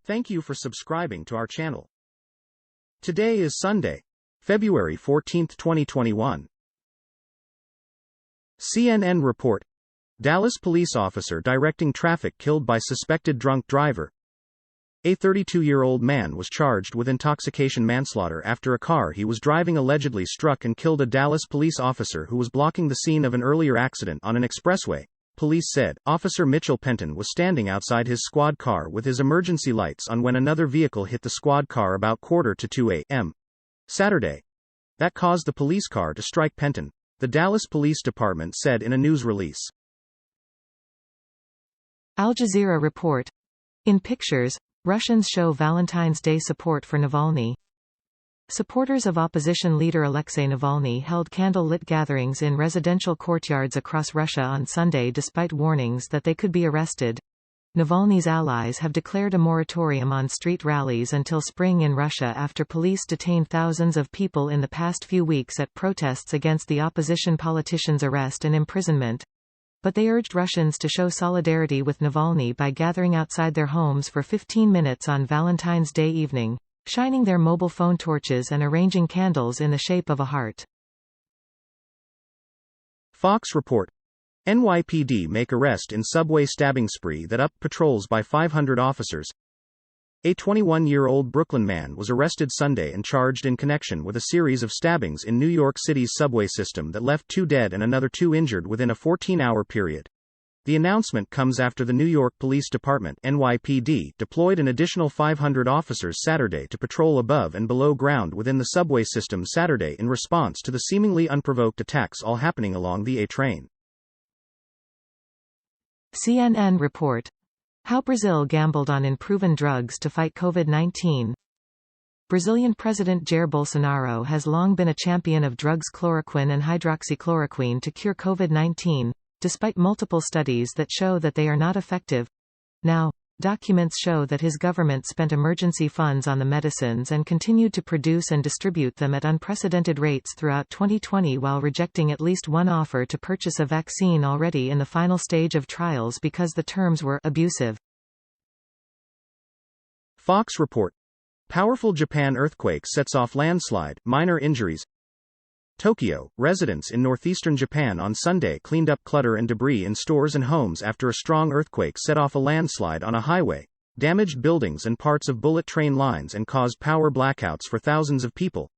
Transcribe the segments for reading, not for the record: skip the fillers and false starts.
Thank you for subscribing to our channel. Today is Sunday, February 14, 2021. CNN report: Dallas police officer directing traffic killed by suspected drunk driver. A 32-year-old man was charged with intoxication manslaughter after a car he was driving allegedly struck and killed a Dallas police officer who was blocking the scene of an earlier accident on an expressway. Police said Officer Mitchell Penton was standing outside his squad car with his emergency lights on when another vehicle hit the squad car about 1:45 a.m. Saturday. That caused the police car to strike Penton, the Dallas Police Department said in a news release. Al Jazeera report. In pictures, Russians show Valentine's Day support for Navalny. Supporters of opposition leader Alexei Navalny held candle-lit gatherings in residential courtyards across Russia on Sunday despite warnings that they could be arrested. Navalny's allies have declared a moratorium on street rallies until spring in Russia after police detained thousands of people in the past few weeks at protests against the opposition politician's arrest and imprisonment. But they urged Russians to show solidarity with Navalny by gathering outside their homes for 15 minutes on Valentine's Day evening, shining their mobile phone torches and arranging candles in the shape of a heart. Fox report: NYPD make arrest in subway stabbing spree that upped patrols by 500 officers. A 21-year-old Brooklyn man was arrested Sunday and charged in connection with a series of stabbings in New York City's subway system that left 2 dead and another 2 injured within a 14-hour period. The announcement comes after the New York Police Department (NYPD) deployed an additional 500 officers Saturday to patrol above and below ground within the subway system Saturday in response to the seemingly unprovoked attacks all happening along the A train. CNN report. How Brazil gambled on unproven drugs to fight COVID-19. Brazilian President Jair Bolsonaro has long been a champion of drugs chloroquine and hydroxychloroquine to cure COVID-19. Despite multiple studies that show that they are not effective. Now, documents show that his government spent emergency funds on the medicines and continued to produce and distribute them at unprecedented rates throughout 2020 while rejecting at least one offer to purchase a vaccine already in the final stage of trials because the terms were abusive. Fox report: Powerful Japan earthquake sets off landslide, minor injuries. Tokyo, residents in northeastern Japan on Sunday cleaned up clutter and debris in stores and homes after a strong earthquake set off a landslide on a highway, damaged buildings and parts of bullet train lines and caused power blackouts for thousands of people.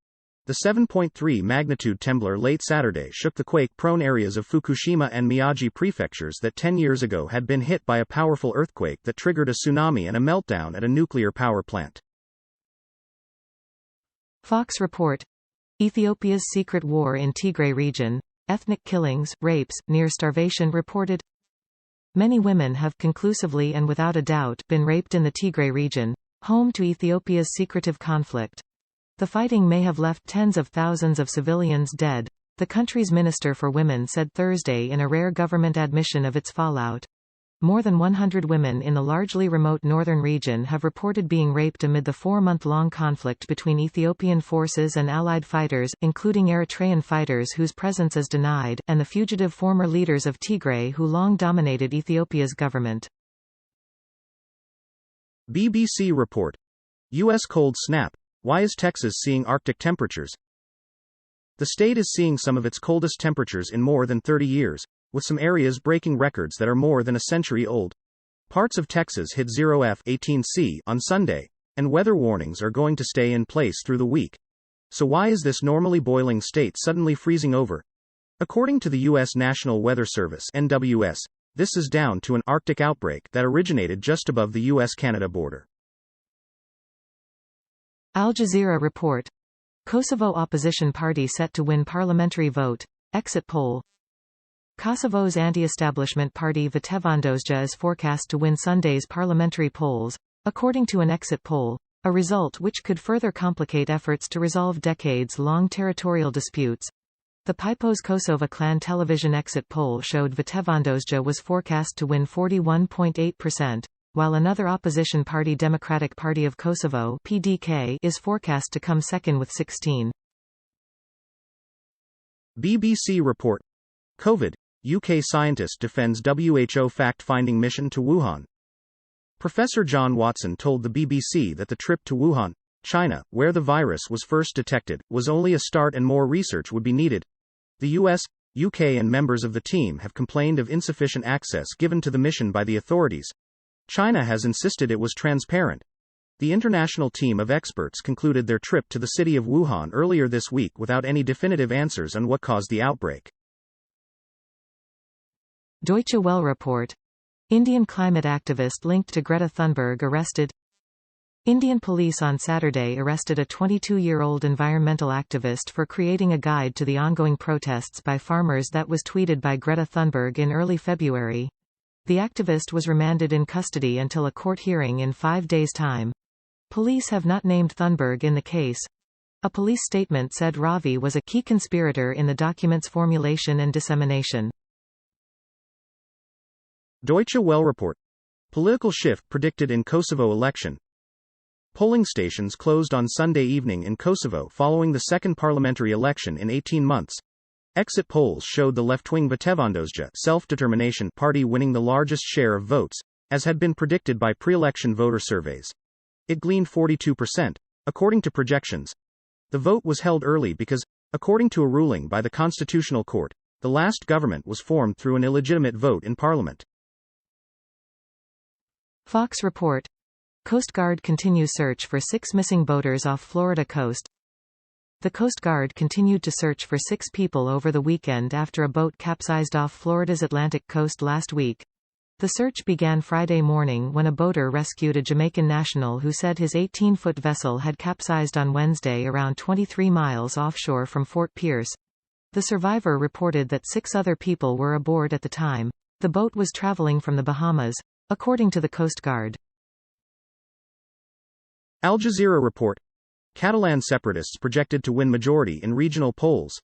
The 7.3 magnitude tremor late Saturday shook the quake-prone areas of Fukushima and Miyagi prefectures that 10 years ago had been hit by a powerful earthquake that triggered a tsunami and a meltdown at a nuclear power plant. Fox report. Ethiopia's secret war in Tigre region, ethnic killings, rapes, near starvation reported. Many women have conclusively and without a doubt been raped in the Tigre region, home to Ethiopia's secretive conflict. The fighting may have left tens of thousands of civilians dead, the country's Minister for Women said Thursday in a rare government admission of its fallout. More than 100 women in the largely remote northern region have reported being raped amid the 4-month-long conflict between Ethiopian forces and allied fighters, including Eritrean fighters whose presence is denied, and the fugitive former leaders of Tigray who long dominated Ethiopia's government. BBC report: U.S. cold snap. Why is Texas seeing Arctic temperatures? The state is seeing some of its coldest temperatures in more than 30 years. With some areas breaking records that are more than a century old. Parts of Texas hit 0°F-18°C on Sunday, and weather warnings are going to stay in place through the week. So why is this normally boiling state suddenly freezing over? According to the U.S. National Weather Service (NWS), this is down to an Arctic outbreak that originated just above the U.S.-Canada border. Al Jazeera report. Kosovo opposition party set to win parliamentary vote. Exit poll. Kosovo's anti-establishment party Vatevandosja is forecast to win Sunday's parliamentary polls, according to an exit poll, a result which could further complicate efforts to resolve decades-long territorial disputes. The Pipos Kosovo Clan television exit poll showed Vatevandosja was forecast to win 41.8%, while another opposition party Democratic Party of Kosovo (PDK) is forecast to come second with 16. BBC report: COVID. UK scientist defends WHO fact-finding mission to Wuhan. Professor John Watson told the BBC that the trip to Wuhan, China, where the virus was first detected, was only a start and more research would be needed. The US, UK and members of the team have complained of insufficient access given to the mission by the authorities. China has insisted it was transparent. The international team of experts concluded their trip to the city of Wuhan earlier this week without any definitive answers on what caused the outbreak. Deutsche Welle report. Indian climate activist linked to Greta Thunberg arrested. Indian police on Saturday arrested a 22-year-old environmental activist for creating a guide to the ongoing protests by farmers that was tweeted by Greta Thunberg in early February. The activist was remanded in custody until a court hearing in 5 days' time. Police have not named Thunberg in the case. A police statement said Ravi was a key conspirator in the document's formulation and dissemination. Deutsche Welle report. Political shift predicted in Kosovo election. Polling stations closed on Sunday evening in Kosovo following the second parliamentary election in 18 months. Exit polls showed the left-wing Vatevandosja self-determination party winning the largest share of votes, as had been predicted by pre-election voter surveys. It gleaned 42%, according to projections. The vote was held early because, according to a ruling by the Constitutional Court, the last government was formed through an illegitimate vote in parliament. Fox report. Coast Guard continues search for 6 missing boaters off Florida coast. The Coast Guard continued to search for 6 people over the weekend after a boat capsized off Florida's Atlantic coast last week. The search began Friday morning when a boater rescued a Jamaican national who said his 18-foot vessel had capsized on Wednesday around 23 miles offshore from Fort Pierce. The survivor reported that 6 other people were aboard at the time. The boat was traveling from the Bahamas, according to the Coast Guard. Al Jazeera report. Catalan separatists projected to win majority in regional polls.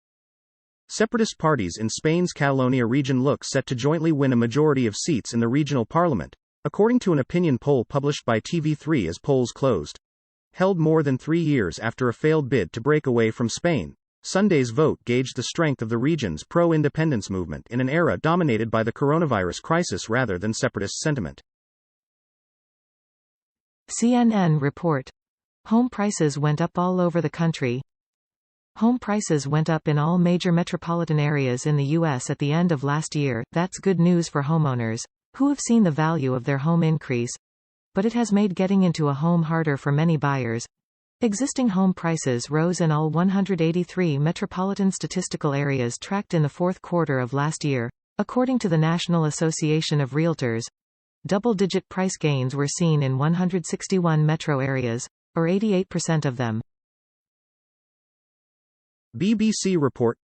Separatist parties in Spain's Catalonia region look set to jointly win a majority of seats in the regional parliament, according to an opinion poll published by TV3 as polls closed. Held more than 3 years after a failed bid to break away from Spain, Sunday's vote gauged the strength of the region's pro-independence movement in an era dominated by the coronavirus crisis rather than separatist sentiment. CNN report. Home prices went up all over the country. Home prices went up in all major metropolitan areas in the U.S. at the end of last year. That's good news for homeowners, who have seen the value of their home increase. But it has made getting into a home harder for many buyers. Existing home prices rose in all 183 metropolitan statistical areas tracked in the fourth quarter of last year, according to the National Association of Realtors. Double-digit price gains were seen in 161 metro areas, or 88% of them. BBC report.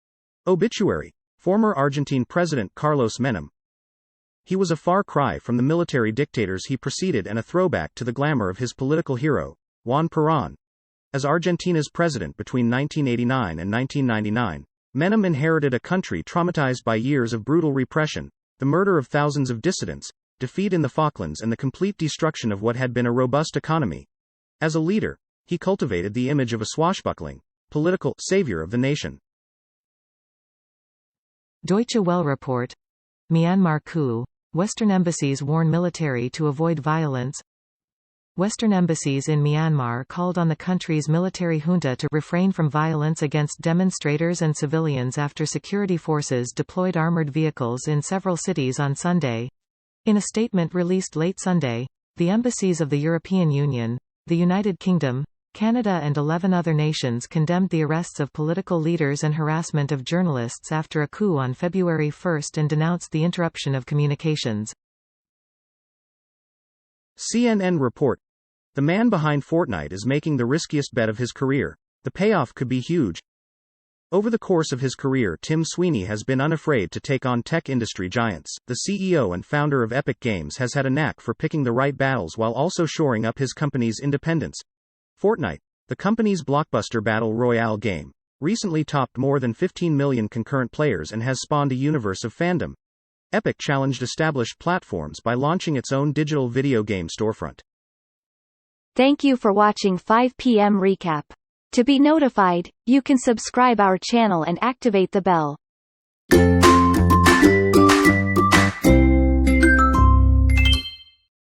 Obituary. Former Argentine President Carlos Menem. He was a far cry from the military dictators he preceded and a throwback to the glamour of his political hero, Juan Perón. As Argentina's president between 1989 and 1999, Menem inherited a country traumatized by years of brutal repression, the murder of thousands of dissidents, defeat in the Falklands and the complete destruction of what had been a robust economy. As a leader, he cultivated the image of a swashbuckling, political savior of the nation. Deutsche Welle report. Myanmar coup. Western embassies warn military to avoid violence. Western embassies in Myanmar called on the country's military junta to refrain from violence against demonstrators and civilians after security forces deployed armored vehicles in several cities on Sunday. In a statement released late Sunday, the embassies of the European Union, the United Kingdom, Canada and 11 other nations condemned the arrests of political leaders and harassment of journalists after a coup on February 1 and denounced the interruption of communications. CNN report. The man behind Fortnite is making the riskiest bet of his career. The payoff could be huge. Over the course of his career, Tim Sweeney has been unafraid to take on tech industry giants. The CEO and founder of Epic Games has had a knack for picking the right battles while also shoring up his company's independence. Fortnite, the company's blockbuster battle royale game, recently topped more than 15 million concurrent players and has spawned a universe of fandom. Epic challenged established platforms by launching its own digital video game storefront. Thank you for watching 5 p.m. recap. To be notified, you can subscribe our channel and activate the bell.